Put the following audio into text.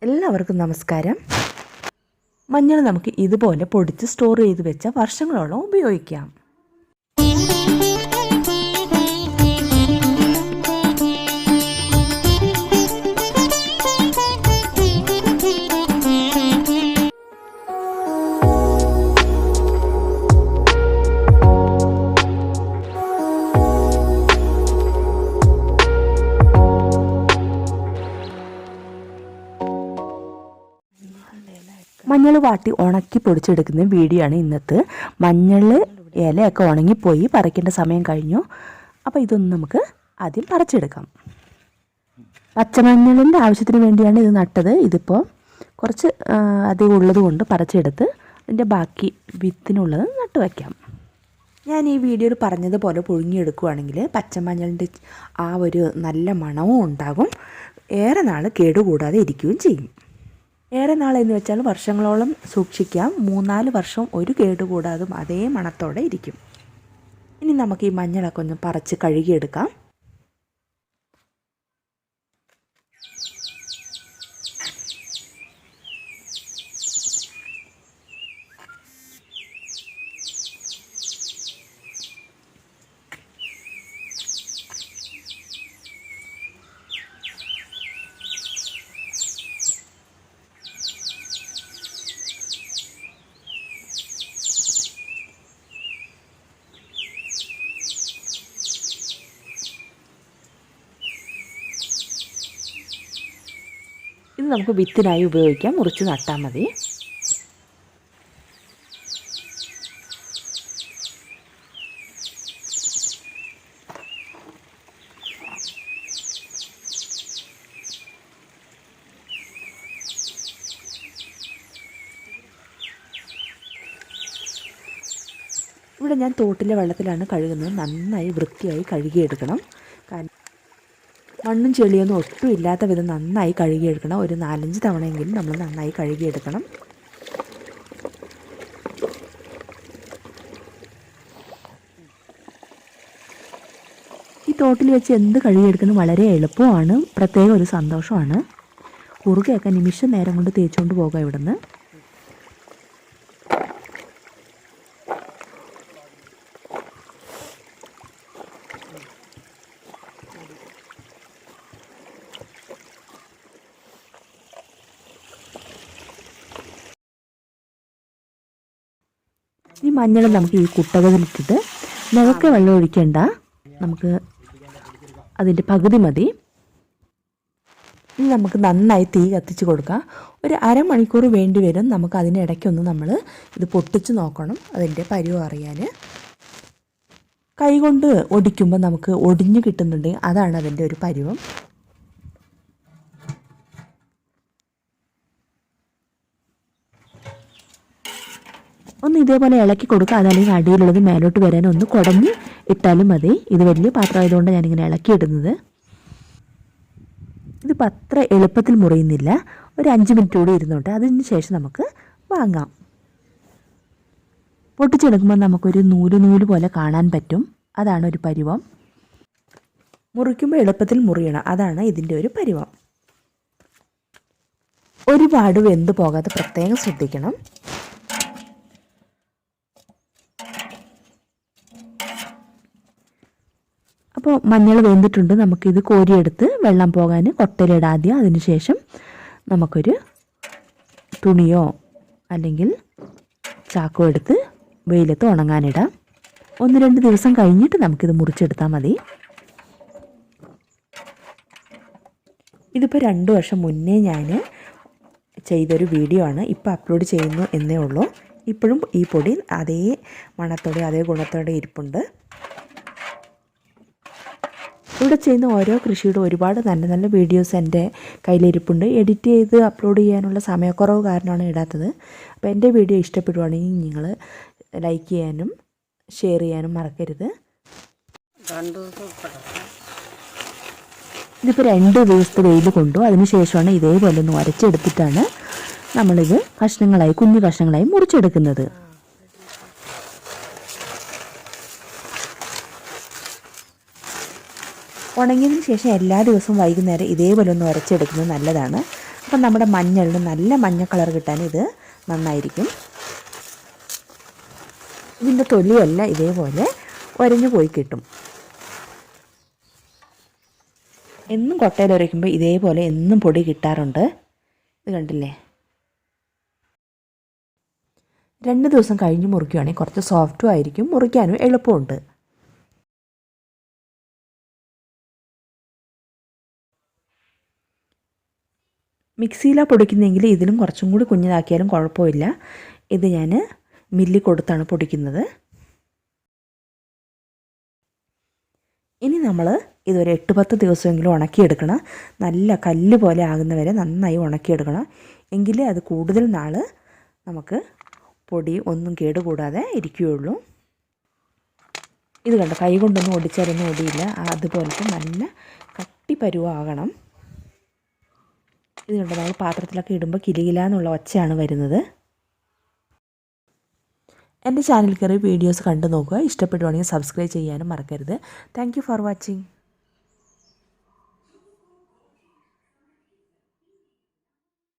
എല്ലാവർക്കും നമസ്കാരം. മഞ്ഞൾ നമുക്ക് ഇതുപോലെ പൊടിച്ച് സ്റ്റോർ ചെയ്ത് വെച്ച വർഷങ്ങളോളം ഉപയോഗിക്കാം. മഞ്ഞൾ വാട്ടി ഉണക്കി പൊടിച്ചെടുക്കുന്ന വീഡിയോ ആണ് ഇന്നത്തെ. മഞ്ഞൾ ഇലയൊക്കെ ഉണങ്ങിപ്പോയി, പറിക്കേണ്ട സമയം കഴിഞ്ഞു. അപ്പോൾ ഇതൊന്ന് നമുക്ക് ആദ്യം പറിച്ചെടുക്കാം. പച്ചമഞ്ഞളിൻ്റെ ആവശ്യത്തിന് വേണ്ടിയാണ് ഇത് നട്ടത്. ഇതിപ്പോൾ കുറച്ച് അധികം ഉള്ളത് കൊണ്ട് പറിച്ചെടുത്ത് അതിൻ്റെ ബാക്കി വിത്തിനുള്ളത് നട്ട് വയ്ക്കാം. ഞാൻ ഈ വീഡിയോയിൽ പറഞ്ഞതുപോലെ പുഴുങ്ങിയെടുക്കുകയാണെങ്കിൽ പച്ചമഞ്ഞളിൻ്റെ ആ ഒരു നല്ല മണവും ഉണ്ടാകും, ഏറെ നാൾ കേടുകൂടാതെ ഇരിക്കുകയും ചെയ്യും. ഏറെ നാളെന്ന് വെച്ചാൽ വർഷങ്ങളോളം സൂക്ഷിക്കാം. 3-4 വർഷം ഒരു കേടുകൂടാതും അതേ മണത്തോടെ ഇരിക്കും. ഇനി നമുക്ക് ഈ മഞ്ഞളൊക്കെ ഒന്ന് പറിച്ച് കഴുകിയെടുക്കാം. ഇത് നമുക്ക് വിത്തിനായി ഉപയോഗിക്കാം. മുറിച്ച് നട്ടാൽ മതി. ഇവിടെ ഞാൻ തോട്ടിലെ വെള്ളത്തിലാണ് കഴുകുന്നത്. നന്നായി വൃത്തിയായി കഴുകിയെടുക്കണം. കാരണം മണ്ണും ചെളിയൊന്നും ഒട്ടും ഇല്ലാത്ത വിധം നന്നായി കഴുകിയെടുക്കണം. ഒരു 4-5 തവണയെങ്കിലും നമ്മൾ നന്നായി കഴുകിയെടുക്കണം. ഈ തോട്ടിൽ വെച്ച് എന്ത് കഴുകിയെടുക്കുന്നത് വളരെ എളുപ്പമാണ്, പ്രത്യേക ഒരു സന്തോഷമാണ്. കുറുകയൊക്കെ നിമിഷം നേരം കൊണ്ട് തേച്ചുകൊണ്ട് പോകാം ഇവിടുന്ന്. ഈ മഞ്ഞൾ നമുക്ക് ഈ കുട്ടകത്തിലിട്ടിട്ട് നിലക്കെ വെള്ളം ഒഴിക്കേണ്ട, നമുക്ക് അതിൻ്റെ പകുതി മതി. ഇനി നമുക്ക് നന്നായി തീ കത്തിച്ച് കൊടുക്കാം. ഒരു അരമണിക്കൂർ വേണ്ടി വരും. നമുക്ക് അതിനിടയ്ക്കൊന്ന് നമ്മൾ ഇത് പൊട്ടിച്ച് നോക്കണം, അതിൻ്റെ പരുവം അറിയാൻ. കൈകൊണ്ട് ഒടിക്കുമ്പോൾ നമുക്ക് ഒടിഞ്ഞു കിട്ടുന്നുണ്ട്, അതാണ് അതിൻ്റെ ഒരു പരുവം. ഒന്ന് ഇതേപോലെ ഇളക്കി കൊടുക്കുക. അതല്ലെങ്കിൽ അടിയിലുള്ളത് മേലോട്ട് വരാൻ ഒന്ന് കുടഞ്ഞ് ഇട്ടാലും മതി. ഇത് വലിയ പാത്രമായതുകൊണ്ട് ഞാനിങ്ങനെ ഇളക്കിയിടുന്നത്. ഇതിപ്പോൾ അത്ര എളുപ്പത്തിൽ മുറിയുന്നില്ല. ഒരു 5 മിനിറ്റ് കൂടി ഇരുന്നോട്ടെ, അതിന് ശേഷം നമുക്ക് വാങ്ങാം. പൊട്ടിച്ചെടുക്കുമ്പോൾ നമുക്കൊരു നൂല് പോലെ കാണാൻ പറ്റും, അതാണ് ഒരു പരുവം. മുറിക്കുമ്പോൾ എളുപ്പത്തിൽ മുറിയണം, അതാണ് ഇതിൻ്റെ ഒരു പരുവം. ഒരുപാട് വെന്ത് പോകാതെ പ്രത്യേകം ശ്രദ്ധിക്കണം. അപ്പോൾ മഞ്ഞൾ വെന്തിട്ടുണ്ട്. നമുക്കിത് കോരിയെടുത്ത് വെള്ളം പോകാൻ കൊട്ടയിലിടാം ആദ്യം. അതിനുശേഷം നമുക്കൊരു തുണിയോ അല്ലെങ്കിൽ ചാക്കോ എടുത്ത് വെയിലത്ത് ഉണങ്ങാനിടാം. 1-2 ദിവസം കഴിഞ്ഞിട്ട് നമുക്കിത് മുറിച്ചെടുത്താൽ മതി. ഇതിപ്പോൾ 2 വർഷം മുന്നേ ഞാൻ ചെയ്തൊരു വീഡിയോ ആണ്, ഇപ്പോൾ അപ്ലോഡ് ചെയ്യുന്നു എന്നേ ഉള്ളൂ. ഇപ്പോഴും ഈ പൊടി അതേ മണത്തോടെ അതേ ഗുണത്തോടെ ഇരിപ്പുണ്ട്. ഇവിടെ ചെയ്യുന്ന ഓരോ കൃഷിയുടെ ഒരുപാട് നല്ല നല്ല വീഡിയോസ് എൻ്റെ കയ്യിലിരിപ്പുണ്ട്. എഡിറ്റ് ചെയ്ത് അപ്ലോഡ് ചെയ്യാനുള്ള സമയക്കുറവ് കാരണമാണ് ഇടാത്തത്. അപ്പോൾ എൻ്റെ വീഡിയോ ഇഷ്ടപ്പെടുവാണെങ്കിൽ നിങ്ങൾ ലൈക്ക് ചെയ്യാനും ഷെയർ ചെയ്യാനും മറക്കരുത്. ഇതിപ്പോൾ 2 ദിവസത്തെ വെയിൽ കൊണ്ടു. അതിനുശേഷമാണ് ഇതേപോലെ ഒന്ന് അരച്ചെടുത്തിട്ടാണ് നമ്മളിത് കഷ്ണങ്ങളായി കുഞ്ഞു കഷ്ണങ്ങളായി മുറിച്ചെടുക്കുന്നത്. ഉണങ്ങിയതിന് ശേഷം എല്ലാ ദിവസവും വൈകുന്നേരം ഇതേപോലെ ഒന്ന് ഉരച്ചെടുക്കുന്നത് നല്ലതാണ്. അപ്പം നമ്മുടെ മഞ്ഞളിന് നല്ല മഞ്ഞ കളർ കിട്ടാൻ ഇത് നന്നായിരിക്കും. ഇതിൻ്റെ തൊലിയെല്ലാം ഇതേപോലെ ഉരഞ്ഞു പോയി കിട്ടും. എന്നും കൊട്ടയിൽ ഉരയ്ക്കുമ്പോൾ ഇതേപോലെ എന്നും പൊടി കിട്ടാറുണ്ട്. ഇത് കണ്ടില്ലേ? 2 ദിവസം കഴിഞ്ഞ് മുറിക്കുകയാണെങ്കിൽ കുറച്ച് സോഫ്റ്റും ആയിരിക്കും, മുറിക്കാനും എളുപ്പമുണ്ട്. മിക്സിയിലാണ് പൊടിക്കുന്നതെങ്കിൽ ഇതിലും കുറച്ചും കൂടി കുഞ്ഞിതാക്കിയാലും കുഴപ്പമില്ല. ഇത് ഞാൻ മില്ലിൽ കൊടുത്താണ് പൊടിക്കുന്നത്. ഇനി നമ്മൾ ഇതൊരു 8-10 ദിവസമെങ്കിലും ഉണക്കിയെടുക്കണം. നല്ല കല്ല് പോലെ ആകുന്നവരെ നന്നായി ഉണക്കിയെടുക്കണം. എങ്കിലേ അത് കൂടുതൽ നാൾ നമുക്ക് പൊടി ഒന്നും കേടുകൂടാതെ ഇരിക്കുകയുള്ളൂ. ഇത് കണ്ടോ, കൈ കൊണ്ടൊന്നും ഒടിച്ചാലൊന്നും ഒടിയില്ല. അതുപോലത്തെ നല്ല കട്ടി പരുവാകണം. ഇത് കണ്ടോ, നമ്മൾ പാത്രത്തിലൊക്കെ ഇടുമ്പോൾ കിലുകിലാന്നുള്ള ഒച്ചയാണ് വരുന്നത്. എൻ്റെ ചാനൽ കയറി വീഡിയോസ് കണ്ടു നോക്കുക. ഇഷ്ടപ്പെടുവാണെങ്കിൽ സബ്സ്ക്രൈബ് ചെയ്യാനും മറക്കരുത്. Thank you for watching.